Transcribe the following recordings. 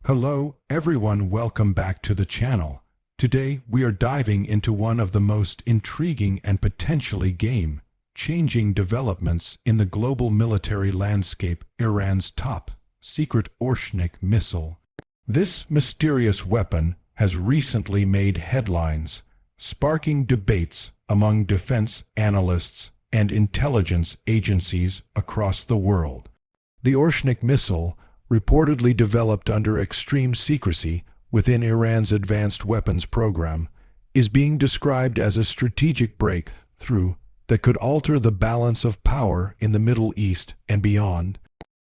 Hello, everyone. Welcome back to the channel. Today, we are diving into one of the most intriguing and potentially game-changing developments in the global military landscape, Iran's top-secret Orshnik missile. This mysterious weapon has recently made headlines, sparking debates among defense analysts and intelligence agencies across the world. The Orshnik missile, reportedly developed under extreme secrecy within Iran's advanced weapons program, is being described as a strategic breakthrough that could alter the balance of power in the Middle East and beyond.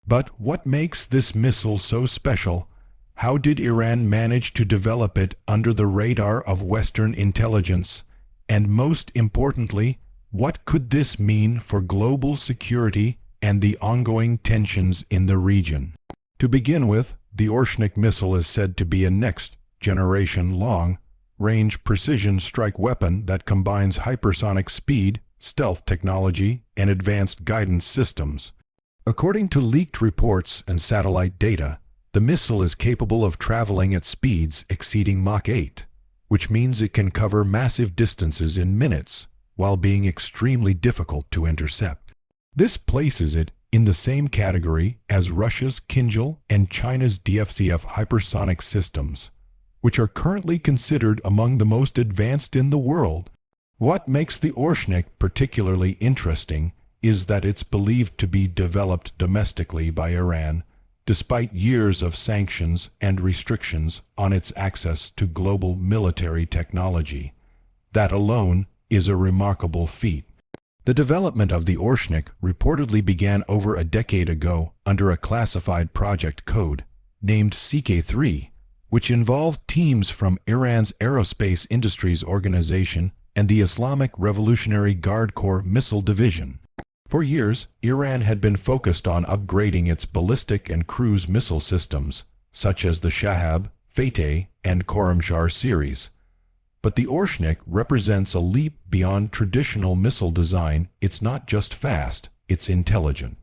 But what makes this missile so special? How did Iran manage to develop it under the radar of Western intelligence? And most importantly, what could this mean for global security and the ongoing tensions in the region? To begin with, the Orshnik missile is said to be a next-generation long-range precision strike weapon that combines hypersonic speed, stealth technology, and advanced guidance systems. According to leaked reports and satellite data, the missile is capable of traveling at speeds exceeding Mach 8, which means it can cover massive distances in minutes while being extremely difficult to intercept. This places it in the same category as Russia's Kinzhal and China's DFCF hypersonic systems, which are currently considered among the most advanced in the world. What makes the Orshnik particularly interesting is that it's believed to be developed domestically by Iran, despite years of sanctions and restrictions on its access to global military technology. That alone is a remarkable feat. The development of the Orshnik reportedly began over a decade ago under a classified project code named CK3, which involved teams from Iran's Aerospace Industries Organization and the Islamic Revolutionary Guard Corps Missile Division. For years, Iran had been focused on upgrading its ballistic and cruise missile systems, such as the Shahab, Fateh, and Khorramshahr series. But the Orshnik represents a leap beyond traditional missile design. It's not just fast, it's intelligent.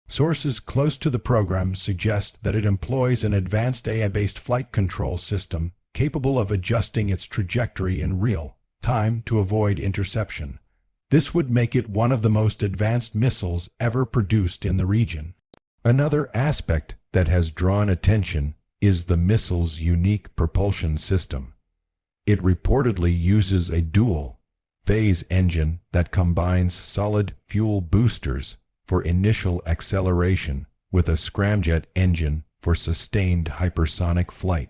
Sources close to the program suggest that it employs an advanced AI-based flight control system capable of adjusting its trajectory in real time to avoid interception. This would make it one of the most advanced missiles ever produced in the region. Another aspect that has drawn attention is the missile's unique propulsion system. It reportedly uses a dual-phase engine that combines solid fuel boosters for initial acceleration with a scramjet engine for sustained hypersonic flight.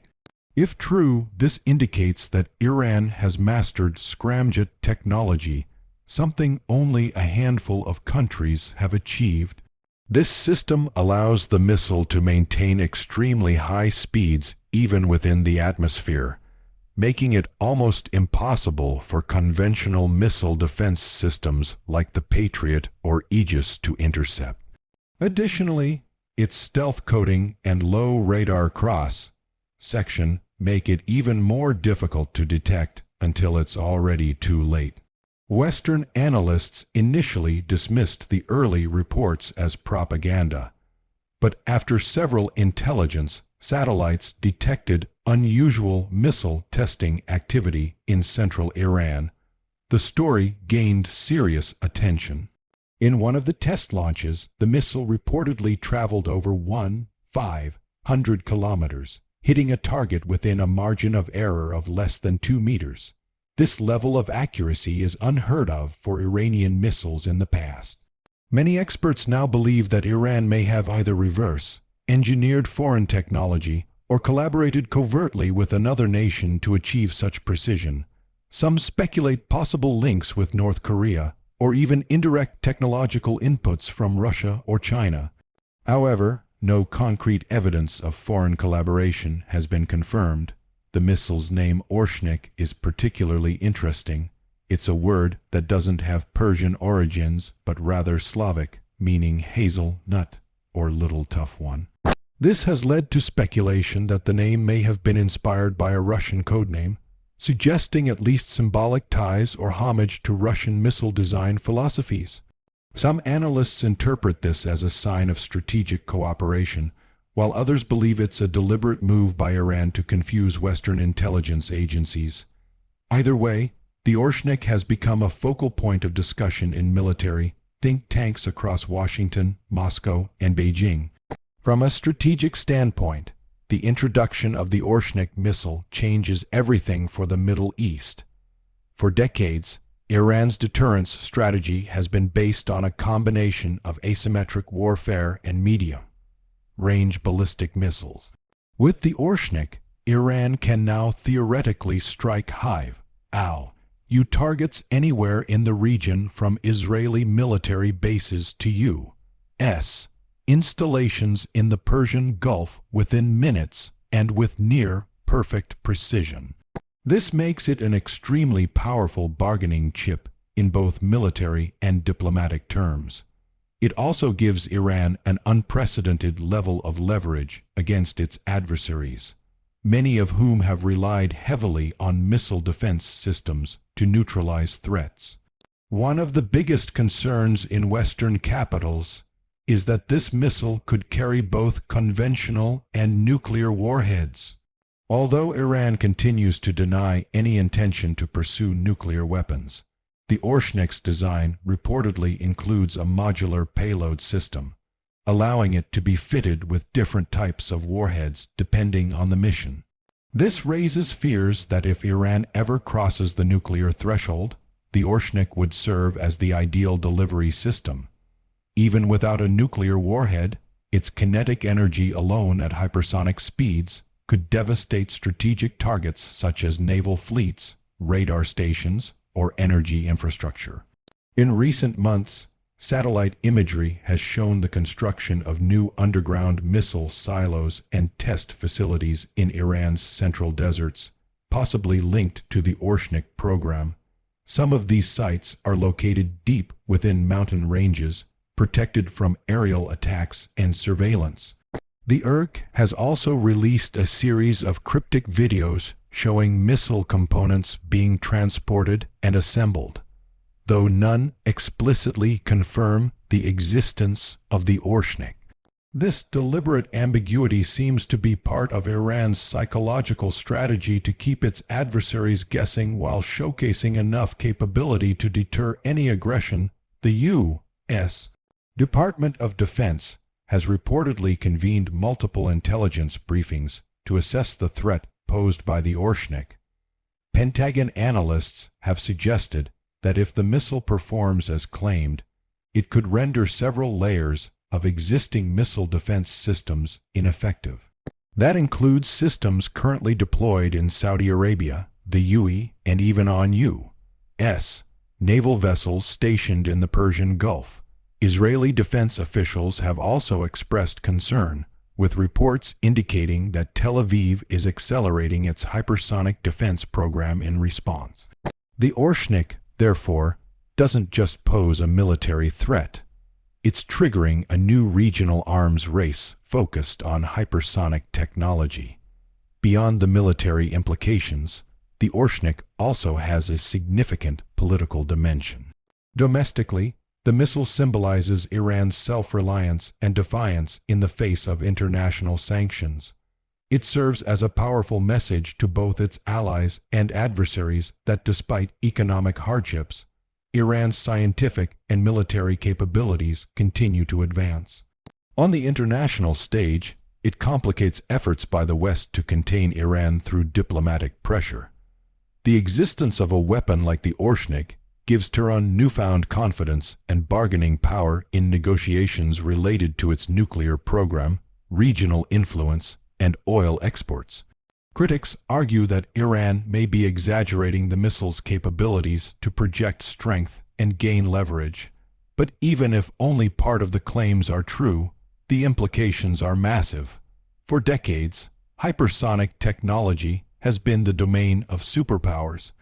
If true, this indicates that Iran has mastered scramjet technology, something only a handful of countries have achieved. This system allows the missile to maintain extremely high speeds even within the atmosphere, making it almost impossible for conventional missile defense systems like the Patriot or Aegis to intercept. Additionally, its stealth coating and low radar cross-section make it even more difficult to detect until it's already too late. Western analysts initially dismissed the early reports as propaganda, but after several intelligence satellites detected unusual missile testing activity in central Iran, the story gained serious attention. In one of the test launches, the missile reportedly traveled over 1,500 kilometers, hitting a target within a margin of error of less than 2 meters. This level of accuracy is unheard of for Iranian missiles in the past. Many experts now believe that Iran may have either reverse-engineered foreign technology or collaborated covertly with another nation to achieve such precision. Some speculate possible links with North Korea, or even indirect technological inputs from Russia or China. However, no concrete evidence of foreign collaboration has been confirmed. The missile's name Orshnik is particularly interesting. It's a word that doesn't have Persian origins, but rather Slavic, meaning hazel nut, or little tough one. This has led to speculation that the name may have been inspired by a Russian codename, suggesting at least symbolic ties or homage to Russian missile design philosophies. Some analysts interpret this as a sign of strategic cooperation, while others believe it's a deliberate move by Iran to confuse Western intelligence agencies. Either way, the Orshnik has become a focal point of discussion in military think tanks across Washington, Moscow, and Beijing. From a strategic standpoint, the introduction of the Orshnik missile changes everything for the Middle East. For decades, Iran's deterrence strategy has been based on a combination of asymmetric warfare and medium-range ballistic missiles. With the Orshnik, Iran can now theoretically strike high-altitude targets anywhere in the region, from Israeli military bases to U.S. installations in the Persian Gulf, within minutes and with near-perfect precision. This makes it an extremely powerful bargaining chip in both military and diplomatic terms. It also gives Iran an unprecedented level of leverage against its adversaries, many of whom have relied heavily on missile defense systems to neutralize threats. One of the biggest concerns in Western capitals is that this missile could carry both conventional and nuclear warheads. Although Iran continues to deny any intention to pursue nuclear weapons, the Orshnik's design reportedly includes a modular payload system, allowing it to be fitted with different types of warheads depending on the mission. This raises fears that if Iran ever crosses the nuclear threshold, the Orshnik would serve as the ideal delivery system. Even without a nuclear warhead, its kinetic energy alone at hypersonic speeds could devastate strategic targets such as naval fleets, radar stations, or energy infrastructure. In recent months, satellite imagery has shown the construction of new underground missile silos and test facilities in Iran's central deserts, possibly linked to the Orshnik program. Some of these sites are located deep within mountain ranges, protected from aerial attacks and surveillance. The IRC has also released a series of cryptic videos showing missile components being transported and assembled, though none explicitly confirm the existence of the Orshnik. This deliberate ambiguity seems to be part of Iran's psychological strategy to keep its adversaries guessing while showcasing enough capability to deter any aggression. The U.S. Department of Defense has reportedly convened multiple intelligence briefings to assess the threat posed by the Orshnik. Pentagon analysts have suggested that if the missile performs as claimed, it could render several layers of existing missile defense systems ineffective. That includes systems currently deployed in Saudi Arabia, the UAE, and even on U.S. naval vessels stationed in the Persian Gulf. Israeli defense officials have also expressed concern, with reports indicating that Tel Aviv is accelerating its hypersonic defense program in response. The Orshnik, therefore, doesn't just pose a military threat. It's triggering a new regional arms race focused on hypersonic technology. Beyond the military implications, the Orshnik also has a significant political dimension. Domestically, the missile symbolizes Iran's self-reliance and defiance in the face of international sanctions. It serves as a powerful message to both its allies and adversaries that despite economic hardships, Iran's scientific and military capabilities continue to advance. On the international stage, it complicates efforts by the West to contain Iran through diplomatic pressure. The existence of a weapon like the Orshnik gives Tehran newfound confidence and bargaining power in negotiations related to its nuclear program, regional influence, and oil exports. Critics argue that Iran may be exaggerating the missile's capabilities to project strength and gain leverage. But even if only part of the claims are true, the implications are massive. For decades, hypersonic technology has been the domain of superpowers.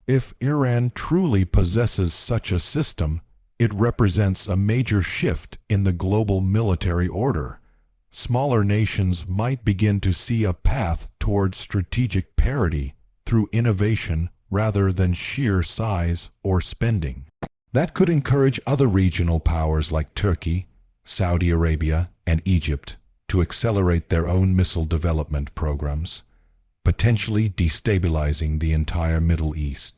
If Iran truly possesses such a system, it represents a major shift in the global military order. Smaller nations might begin to see a path towards strategic parity through innovation rather than sheer size or spending. That could encourage other regional powers like Turkey, Saudi Arabia, and Egypt to accelerate their own missile development programs, potentially destabilizing the entire Middle East.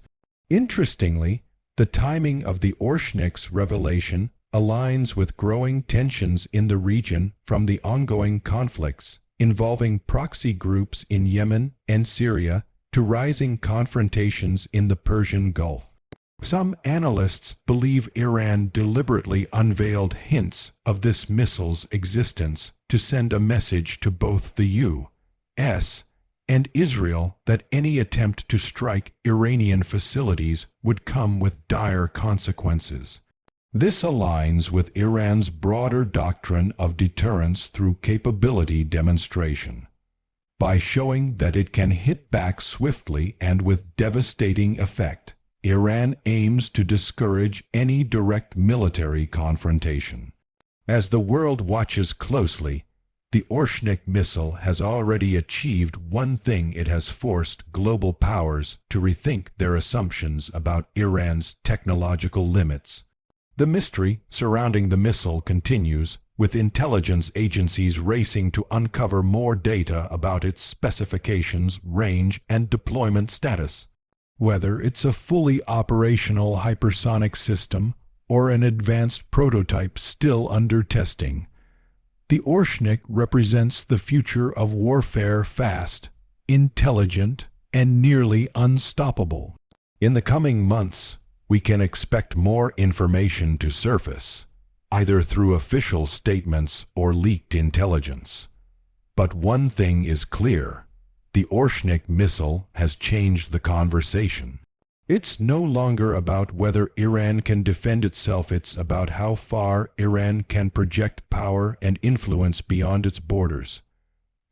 Interestingly, the timing of the Orshnik's revelation aligns with growing tensions in the region from the ongoing conflicts involving proxy groups in Yemen and Syria to rising confrontations in the Persian Gulf. Some analysts believe Iran deliberately unveiled hints of this missile's existence to send a message to both the U.S. and Israel that any attempt to strike Iranian facilities would come with dire consequences. This aligns with Iran's broader doctrine of deterrence through capability demonstration. By showing that it can hit back swiftly and with devastating effect, Iran aims to discourage any direct military confrontation. As the world watches closely, the Orshnik missile has already achieved one thing: it has forced global powers to rethink their assumptions about Iran's technological limits. The mystery surrounding the missile continues, with intelligence agencies racing to uncover more data about its specifications, range, and deployment status. Whether it's a fully operational hypersonic system or an advanced prototype still under testing, the Orshnik represents the future of warfare: fast, intelligent, and nearly unstoppable. In the coming months, we can expect more information to surface, either through official statements or leaked intelligence. But one thing is clear: the Orshnik missile has changed the conversation. It's no longer about whether Iran can defend itself, it's about how far Iran can project power and influence beyond its borders.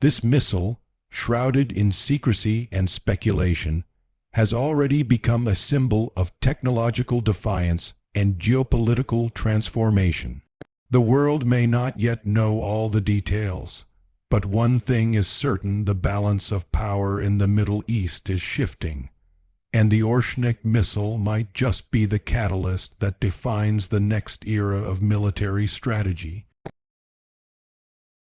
This missile, shrouded in secrecy and speculation, has already become a symbol of technological defiance and geopolitical transformation. The world may not yet know all the details, but one thing is certain: the balance of power in the Middle East is shifting, and the Orshnik missile might just be the catalyst that defines the next era of military strategy.